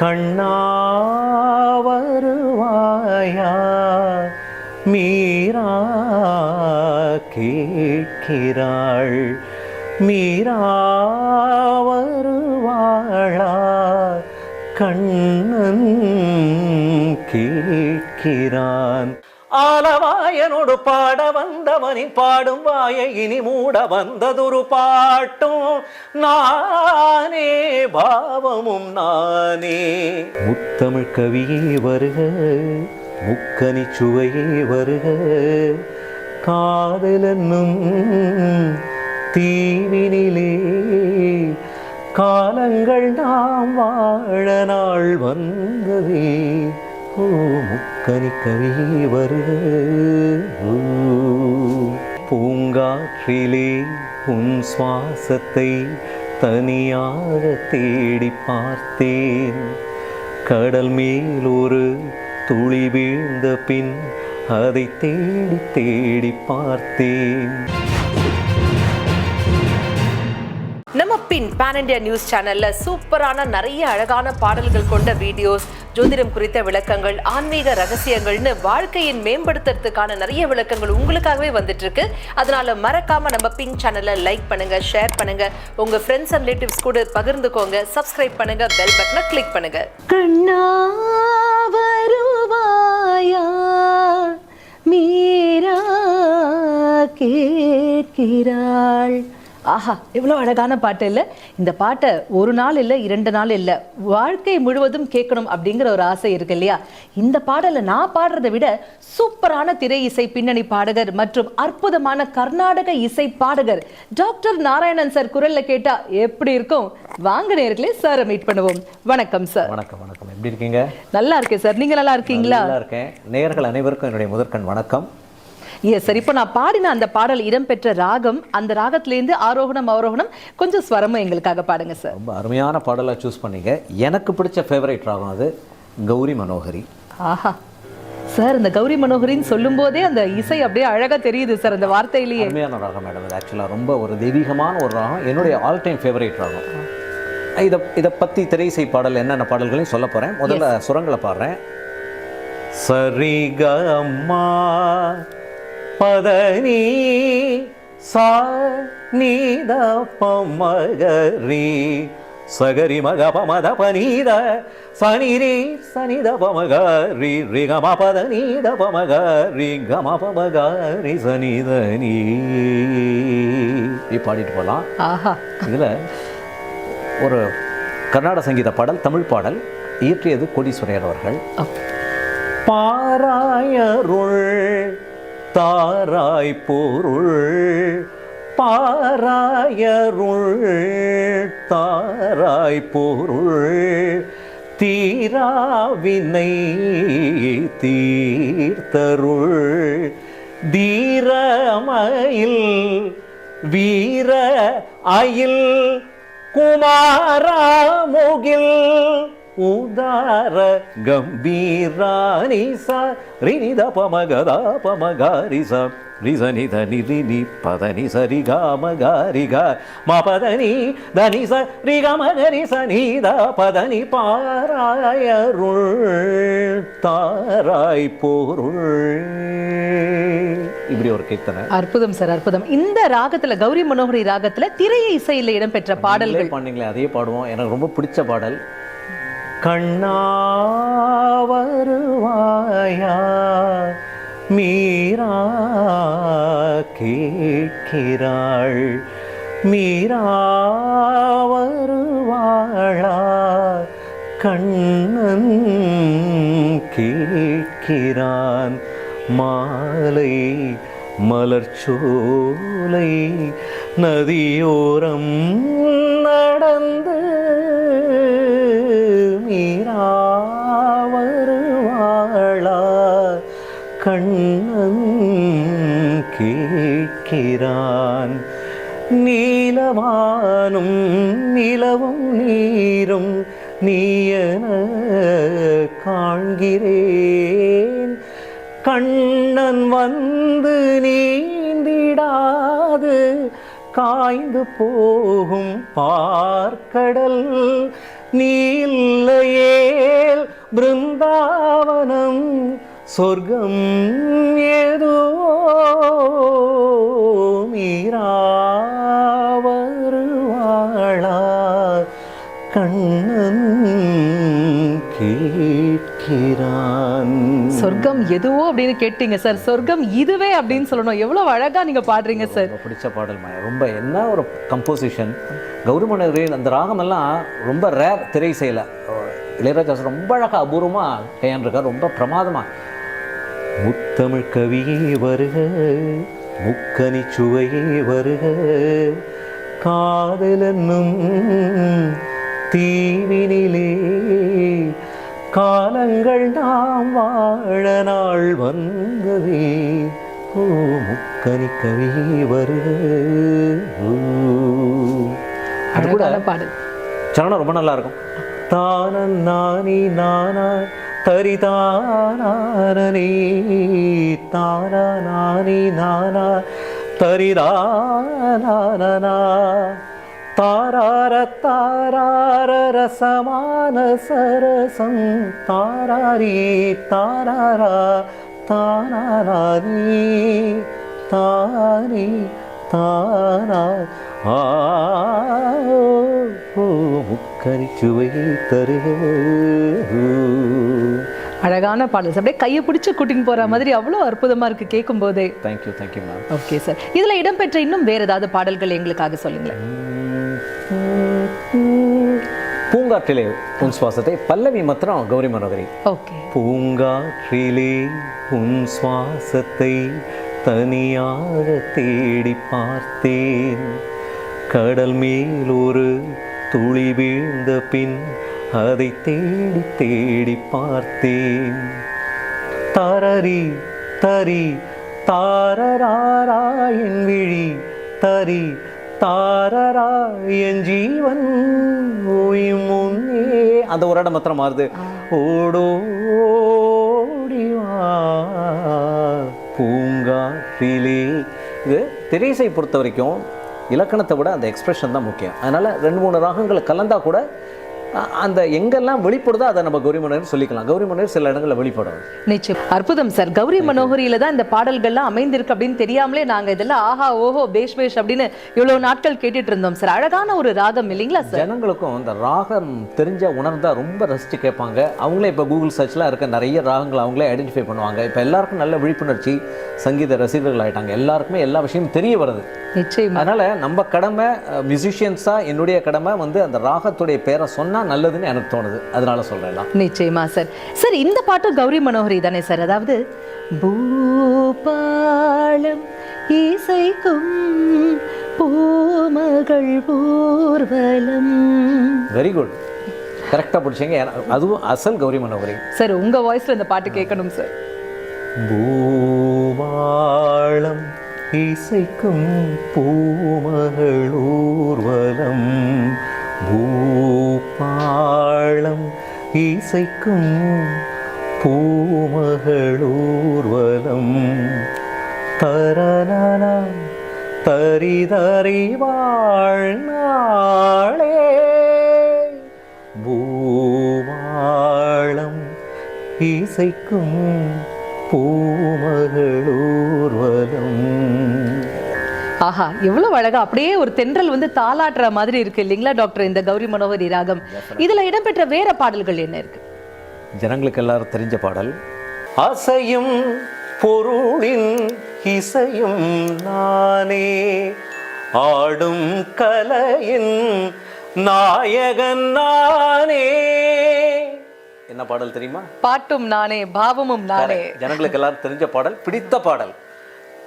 கண்ணா வருவாயா மீரா கேட்கிறாள். மீரா வருவாளா கண்ணன் கேட்கிறான். ஆலவாயனோடு பாட வந்தவனின் பாடும் வாயை இனி மூட வந்ததொரு பாட்டும் நானே, பாவமும் நானே. முத்தமிழ் கவியே வருக, முக்கனி சுவையே வருக, காதலென்னும் தீவினிலே காலங்கள் நாம் வாழ நாள் வந்ததே. ஓ முக்கனி கவியே வருக. பூங்காற்றிலே உன் சுவாசத்தை தனியாக தேடி பார்த்தேன். கடல் மேல் ஒரு துளி வீழ்ந்த பின் அதை தேடி தேடி பார்த்தேன். நம்ம பின் பேன் இண்டியா நியூஸ் சேனல்ல சூப்பரான நிறைய அழகான பாடல்கள் கொண்ட வீடியோஸ், ஜோதிடம் குறித்த விளக்கங்கள், ஆன்மீக ரகசியங்கள்னு வாழ்க்கையின் மேம்படுத்துறதுக்கான நிறைய விளக்கங்கள் உங்களுக்காகவே வந்துட்டு இருக்கு. அதனால மறக்காம நம்ம பின் சேனலை லைக் பண்ணுங்க, ஷேர் பண்ணுங்க, உங்க ஃப்ரெண்ட்ஸ் அண்ட் ரிலேட்டிவ்ஸ் கூட பகிர்ந்துக்கோங்க, சப்ஸ்கிரைப் பண்ணுங்க, பெல் பட்டனை கிளிக் பண்ணுங்க. கண்ணா வருவாயா மீரா கேட்கிறாள். ஆஹா, எவ்வளோ அழகான பாட்டு இல்லை? இந்த பாட்டை ஒரு நாள் இல்லை, 2 நாள் இல்லை, வாழ்க்கை முழுவதும் கேட்கணும் அப்படிங்கிற ஒரு ஆசை இருக்கு இல்லையா? இந்த பாடலை நான் பாடுறதை விட சூப்பரான திரை இசை பின்னணி பாடகர் மற்றும் அற்புதமான கர்நாடக இசை பாடகர் டாக்டர் நாராயணன் சார் குரல்ல கேட்டா எப்படி இருக்கும்? வாங்க நேயர்களே, சாரை மீட் பண்ணுவோம். வணக்கம் சார். வணக்கம் வணக்கம். எப்படி இருக்கீங்க? நல்லா இருக்கேன் சார். நீங்க நல்லா இருக்கீங்களா? நல்லா இருக்கேன். நேயர்கள் அனைவருக்கும் என்னுடைய முதற்கண் வணக்கம். எஸ் சார், இப்போ நான் பாடின அந்த பாடல் இடம்பெற்ற ராகம், அந்த ராகத்திலேருந்து ஆரோகணம் அவரோகணம் கொஞ்சம் ஸ்வரமும் எங்களுக்காக பாடுங்க சார். ரொம்ப அருமையான பாடலாக சூஸ் பண்ணீங்க. எனக்கு பிடிச்ச ஃபேவரட் ராகம் அது கௌரி மனோகரி. ஆஹா சார், இந்த கௌரி மனோகரின்னு சொல்லும் போதே அந்த இசை அப்படியே அழகா தெரியுது சார் அந்த வார்த்தையிலேயே. அருமையான ராகம் மேடம். இது ஆக்சுவலாக ரொம்ப ஒரு தெய்வீகமான ஒரு ராகம், என்னுடைய ஆல் டைம் ஃபேவரட் ராகம். இதை பற்றி திரை இசை பாடல் என்னென்ன பாடல்களையும் சொல்ல போகிறேன். முதல்ல சுரங்களை பாடுறேன். சரிக அம்மா பதனி சா நீத பமகரி சகரி மக பமத பனீத சனிரி சனித பமகரி ரிகம பதனீத பமகரி கம பமகரி சனிதனி. பாடிட்டு போகலாம். ஆஹா, இதில் ஒரு கர்நாடக சங்கீத பாடல், தமிழ் பாடல், இயற்றியது கோடீஸ்வரர் அவர்கள். பாராயருள் தாராய் பொருள், பாராயருள் தாராய் பொருள், தீராவினை தீர்த்தருள், தீரமயில் வீர அயில் குமாரமுகில் உதார கம்பீரானிச ரினித பமகதா பமகாரிச ரிசனித நிதினி பதனி சரிகாமகாரிக மபதனி தனிச ரிகமகரிச நீத பதனி பாராயருள் தாராய் பொருள். இப்படி ஒரு கீர்த்தனை. அற்புதம் சார், அற்புதம். இந்த ராகத்துல, கௌரி மனோகரி ராகத்துல திரை இசையில இடம்பெற்ற பாடல்கள் பண்ணீங்களே, அதே பாடுவோம். எனக்கு ரொம்ப பிடிச்ச பாடல். கண்ணா வருவாயா மீரா கேட்கிறாள். மீரா வருவாளா கண்ணன் கேட்கிறான். மாலை மலர்ச்சோலை நதியோரம் நடந்து மீரா வருவாளா கண்ணன் கேட்கிறான். நீலவானும் நிலவும் நீரும் நீயன காண்கிறேன். கண்ணன் வந்து நீந்திடாது காய்ந்து போகும் பார்க்கடல் நீல்லையே பிருந்தாவனம் சொர்க்கம் ஏதோ மீரா வருவாளா கண்ணன் கேட்கிறான். சொர்க்கம் எதுவோ அப்படின்னு கேட்டீங்க சார், சொர்க்கம் இதுவே அப்படின்னு சொல்லணும். எவ்வளவு அழகா நீங்க பாடுறீங்க சார். ரொம்ப பிடிச்ச பாடல் மாயா. ரொம்ப என்ன ஒரு கம்போசிஷன். கௌரி மனோகரி அந்த ராகம் எல்லாம் ரொம்ப ரேர் திரை செய்யல. இளையராஜா ரொம்ப அழகா அபூர்வமா கையாண்டிருக்கார், ரொம்ப பிரமாதமா. முத்தமிழ் கவியே வருக, முக்கனி சுவையே வருக, காதல் என்னும் தீவினிலே காலங்கள் நாம் வாழ நாள் வந்ததே, ஓ முக்கனி கவியே வருக. அது கூட பாடல் சரணம் ரொம்ப நல்லா இருக்கும். தானன் நானி நானா தரிதானே தானா நானி நானா தரிதானா தாரார தாரார ரசமான சரசம் தாராரி தாராரா தானாரி தாரி தானா முக்கனி சுவையை தருக. அழகான பாடல். அப்படியே கையை பிடிச்சு கூட்டின்னு போற மாதிரி அவ்வளவு அற்புதமா இருக்கு கேட்கும் போதே. Thank you thank you ma'am. Okay sir, இதுல இடம்பெற்ற இன்னும் வேற ஏதாவது பாடல்கள் எங்களுக்காக சொல்லுங்களேன். பூங்காற்றிலே உன் சுவாசத்தை பல்லவி மாத்திரம் கௌரி மனோகரி. ஓகே. பூங்காற்றிலே உன் சுவாசத்தை தனியாக தேடி பார்த்தேன், கடல் மேல் ஒரு துளி வீழ்ந்த பின் அதை தேடி தேடி பார்த்தேன். தரரி தரி தாரராரா என் விழி தரி தாரரா என் ஜீவன் ஓயும் முன்னே அந்த ஒரு இடம் மாத்திரம் மாறுது. ஓடோடிவா பூங்காற்றிலே. இது திரைசை பொறுத்த வரைக்கும் இலக்கணத்தை விட அந்த எக்ஸ்பிரஷன் தான் முக்கியம். அதனால 2-3 ராகங்களை கலந்தா கூட அந்த எங்கெல்லாம் வெளிப்படுதோ அதை நம்ம கௌரி மனோகரி சொல்லிக்கலாம். கௌரி மனோகரி சில இடங்களில் வெளிப்படும். நிச்சயம். அற்புதம் சார். கௌரி மனோகரியில தான் இந்த பாடல்கள்லாம் அமைந்திருக்கு அப்படின்னு தெரியாமலே நாங்க இதெல்லாம் ஆஹா ஓஹோ பேஷ் பேஷ் அப்படின்னு இவ்வளவு நாட்கள் கேட்டுட்டு இருந்தோம் சார். அழகான ஒரு ராகம் இல்லைங்களா சார்? ஜனங்களுக்கும் இந்த ராகம் தெரிஞ்ச உணர்ந்தா ரொம்ப ரசிச்சு கேட்பாங்க. அவங்களே இப்போ கூகுள் சர்ச்லாம் இருக்க நிறைய ராகங்களை அவங்களே ஐடென்டிஃபை பண்ணுவாங்க. இப்போ எல்லாருக்கும் நல்ல விழிப்புணர்ச்சி, சங்கீத ரசிகர்கள் ஆயிட்டாங்க. எல்லாருக்குமே எல்லா விஷயமும் தெரிய வருது. நிச்சயம். அதனால நம்ம கடமை மியூசிஷியன்ஸா என்னுடைய கடமை வந்து அந்த ராகத்துடைய பேரை சொன்னா நல்லதுன்னு எனக்கு தோணுது. அதனால சொல்றேன். நிச்சயமா சார். சார் இந்த பாட்டு கௌரி மனோகரி தானே சார்? அதாவது பூபாலம் இசைக்கும் பூமகள் ஊர்வலம். வெரி குட், கரெக்டா பிடிச்சீங்க. அதுவும் அசல் கௌரி மனோகரி சார். உங்க வாய்ஸ்ல இந்த பாட்டு கேட்கணும் சார். பூபாலம் இசைக்கும் பூமகள் ஊர்வலம், பூபாலம் இசைக்கும் பூமகள் ஊர்வலம், தரனனா தரிதறி வாழ்நாளே, பூபாலம் இசைக்கும் பூமகள் ஊர்வலம். ஆஹா, எவ்வளவு அழகா அப்படியே ஒரு தென்றல் வந்து தாளாட்டுற மாதிரி இருக்கு இல்லைங்களா டாக்டர் இந்த கௌரி மனோகரி ராகம்? இதுல இடம்பெற்ற வேற பாடல்கள் என்ன இருக்கு? ஜனங்களுக்கு எல்லாரும் தெரிஞ்ச பாடல். அசையும் பொருளின் இசையும் நானே, ஆடும் கலையின் நாயகன் நானே. என்ன பாடல் தெரியுமா? பாட்டும் நானே பாவமும் நானே. ஜனங்களுக்கு எல்லாரும் தெரிஞ்ச பாடல், பிடித்த பாடல்.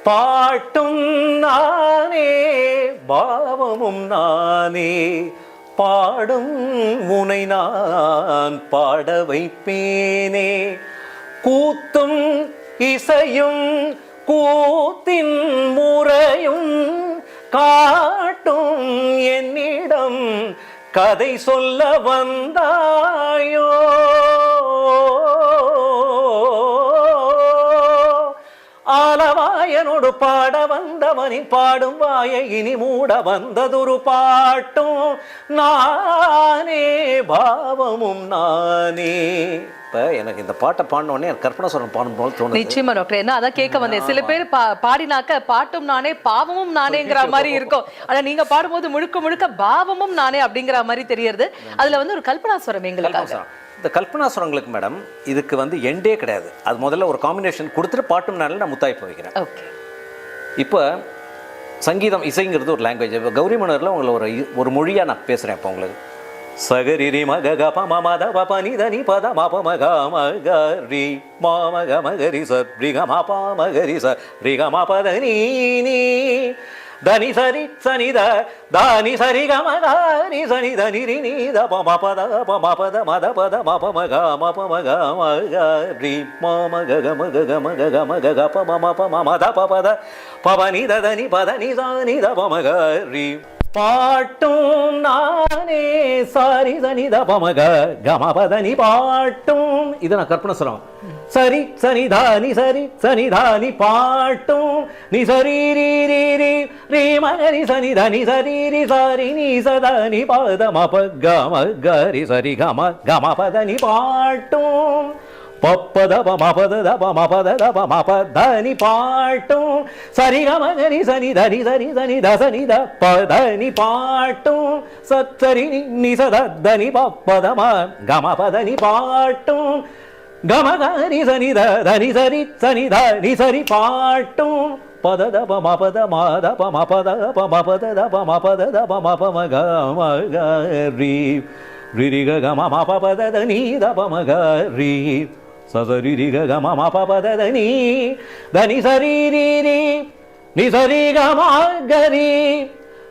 பாட்டும் நானே பாவமும் நானே, பாடும் உனை நான் பாட வைப்பேனே, கூத்தும் இசையும் கூத்தின் முறையும் காட்டும் என்னிடம் கதை சொல்ல வந்தாயோ, ஆலவாயனோடு பாட வந்தவனின் பாடும் வாயை இனி மூட வந்ததொரு பாட்டும் நானே பாவமும் நானே. இப்போ எனக்கு இந்த பாட்டை பாடின உடனே எனக்கு கற்பனாஸ்வரம் பாடணும் போல தோணுது. நிச்சயமா டாக்டர், என்ன அதான் கேட்க வந்தேன். சில பேர் பாடினாக்க பாட்டும் நானே பாவமும் நானேங்கிற மாதிரி இருக்கும். ஆனா நீங்க பாடும்போது முழுக்க முழுக்க பாவமும் நானே அப்படிங்கிற மாதிரி தெரியறது. அதுல வந்து ஒரு கல்பனாஸ்வரம் எங்களுக்கு. இந்த கல்பனாஸ்வரங்களுக்கு மேடம் இதுக்கு வந்து எண்டே கிடையாது. அது முதல்ல ஒரு காம்பினேஷன் கொடுத்துட்டு பாட்டும் நாளில் நான் முத்தாய்ப்பு வைக்கிறேன். ஓகே. இப்போ சங்கீதம் இசைங்கிறது ஒரு லாங்குவேஜ். இப்போ கௌரி மனோரில் உங்களை ஒரு மொழியாக நான் பேசுகிறேன். இப்போ உங்களுக்கு சகரி மக க ப ம த ப ப நி த நி ப த ம ப ம க ம க ரி ம ம க ம க ரி ச ரி க ம ப ம க ரி ச ரி க ம ப த நீ நீ த நி ச ரி ச நி த த நி ச ரி க ம க ரி ச நி த நி ரி நீ த ப ம ப த ப ம ப த ம த ப த ம ப ம க ம ப ம க ம க ரி ம ம க க ம க க ம க க ம க க ப ம ம ப ம ம த ப ப த ப ப நி த த நி ப த நி ச நி த ப ம க ரி பாட்டும் நானே சாரி சனி த ப ம க க ம ப த நி பாட்டும். இது நான் கற்பனாஸ்வரம். சரி சனி தானி சரி சனி தானி பாட்டும் நி சரி ரி ரி ரி ரி மகரி சனி தனி சரி ரி சரி நி சதனி பத ம ப க ம க ரி சரி க ம க ம ப த நி பாட்டும் பப்பத ப ம பத த ப ம பத த ப ம ப த நி பாட்டும் சரி க ம க ரி சனி தனி சரி சனி த சனி த ப த நி பாட்டும் சரி நி ச த த நி ப ப த ம க ம ப த நி பாட்டும் க ம க ரி சனி த த நி சரி சனி த நி சரி பாட்டும் பத த ப ம ப த ம த ப ம ப த ப ம ப த த ப ம ப த த ப ம ப ம க ம க ரி ரி ரி க க ம ம ப ப த த நி த ப ம க ரி ச ச ரி ரி க க ம ம ப ப த த நி த நி ச ரி ரி ரி நி ச ரி க ம க ரி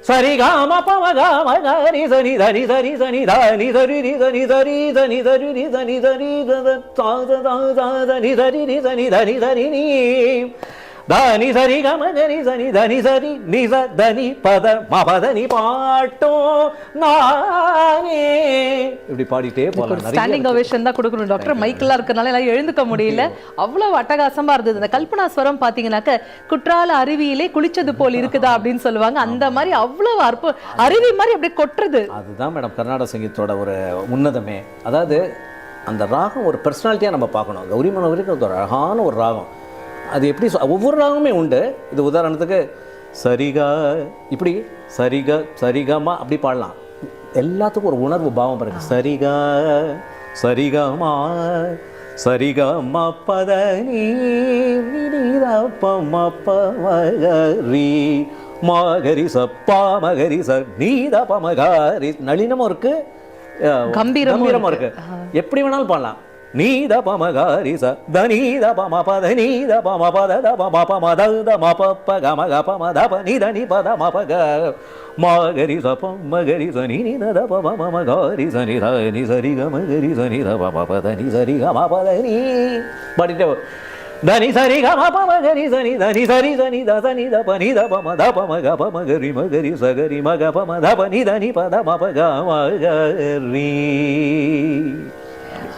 சரி க ம ப ம க ம க ரி ச நி த நி ச ரி ச நி த நி ச ரி ரி ச நி ச ரி ச நி ச ரி ரி ச நி ச ரி த த ச த த த நி ச ரி ரி ச நி த நி ச ரி நீ த நி ச ரி க ம க ரி ச நி த நி ச ரி நி ச த நி ப த ம ப த நி பாட்டும் நானே. இப்படி பாடிட்டே போலாம். ஸ்டாண்டிங் ஓவேஷன் தான் கொடுக்கணும் டாக்டர். மைக்கெல்லாம் இருக்கறனால எல்லாம் எழுந்துக்க முடியல. அவ்வளவு அட்டகாசமா இருந்தது. அந்த கல்பனாஸ்வரம் பாத்தீங்கன்னாக்க குற்றால அருவியிலே குளிச்சது போல் இருக்குதா அப்படின்னு சொல்லுவாங்க. அந்த மாதிரி அவ்வளவு அருவி மாதிரி அப்படியே கொட்டுறது. அதுதான் மேடம் கர்நாடக சங்கீதத்தோட ஒரு உன்னதமே. அதாவது அந்த ராகம் ஒரு பர்சனாலிட்டியாக நம்ம பார்க்கணும். கௌரி மனோகரிக்கு ஒரு அழகான ஒரு ராகம். அது எப்படி ஒவ்வொரு ராகமே உண்டு. இது உதாரணத்துக்கு சரிகா இப்படி சரிக சரிகமா அப்படி பாடலாம். எல்லாத்துக்கும் ஒரு உணர்வு பாவம் பாருங்க. சரிகா சரிகமா சரிகமா பத நீ ப ம ப ம க ரி மகரி ச ப மகரி ச நீ த ப ம க ரி. நளினமும் இருக்கு, கம்பீரமும் இருக்கு. எப்படி வேணாலும் பாடலாம். நீ த ப ம க ரி ச த நீ த ப ம ப த நீ த ப ம ப த த ப ம ப ம த த ம ப ப க ம க ப ம த ப நீ த நீ ப த ம ப க ம க ரி ச ப ம க ரி ச நீ நீ த ப ம ம க ரி ச நீ த நீ ச ரி க ம க ரி ச நீ த ப ம ப த நீ ச ரி க ம ப த நீ பாடிட்டே த நீ ச ரி க ம ப ம க ரி ச நீ த நீ ச ரி ச நீ த ச நீ த ப நீ த ப ம த ப ம க ப ம க ரி ச க ரி ம க ப ம த ப நீ த நீ ப த ம ப க ம க ரி.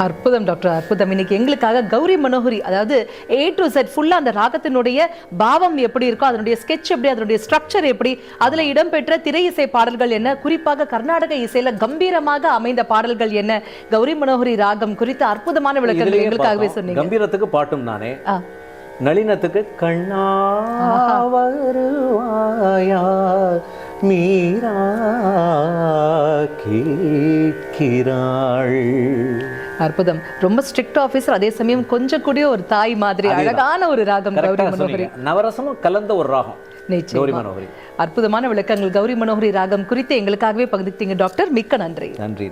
அற்புதம் டாக்டர், அற்புதம். இன்னைக்கு எங்களுக்காக கௌரி மனோகரி, அதாவது A to Z ஃபுல்லா அந்த ராகத்தினுடைய பாவம் எப்படி இருக்கோ, அதனுடைய ஸ்கெட்ச் எப்படி, அதனுடைய ஸ்ட்ரக்சர் எப்படி, அதுல இடம்பெற்ற திரை இசை பாடல்கள் என்ன, குறிப்பாக கர்நாடக இசையில கம்பீரமாக அமைந்த பாடல்கள் என்ன, கௌரி மனோகரி ராகம் குறித்த அற்புதமான விளக்கங்கள் எங்களுக்காகவே சொன்னீங்க. கம்பீரத்துக்கு பாட்டும் நானே, நளினத்துக்கு கண்ணா வருவாயா மீரா கேட்கிறாள். அற்புதம். ரொம்ப ஸ்ட்ரிக்ட் ஆபீசர், அதே சமயம் கொஞ்சம் கூடிய ஒரு தாய் மாதிரி அழகான ஒரு ராகம் கௌரி மனோகரி. நவரசமும் கலந்த ஒரு ராகம் கௌரி மனோகரி. அற்புதமான விளக்கங்கள் கௌரி மனோகரி ராகம் குறித்து எங்களுக்காகவே பகிர்ந்தீங்க டாக்டர். மிக்க நன்றி. நன்றி.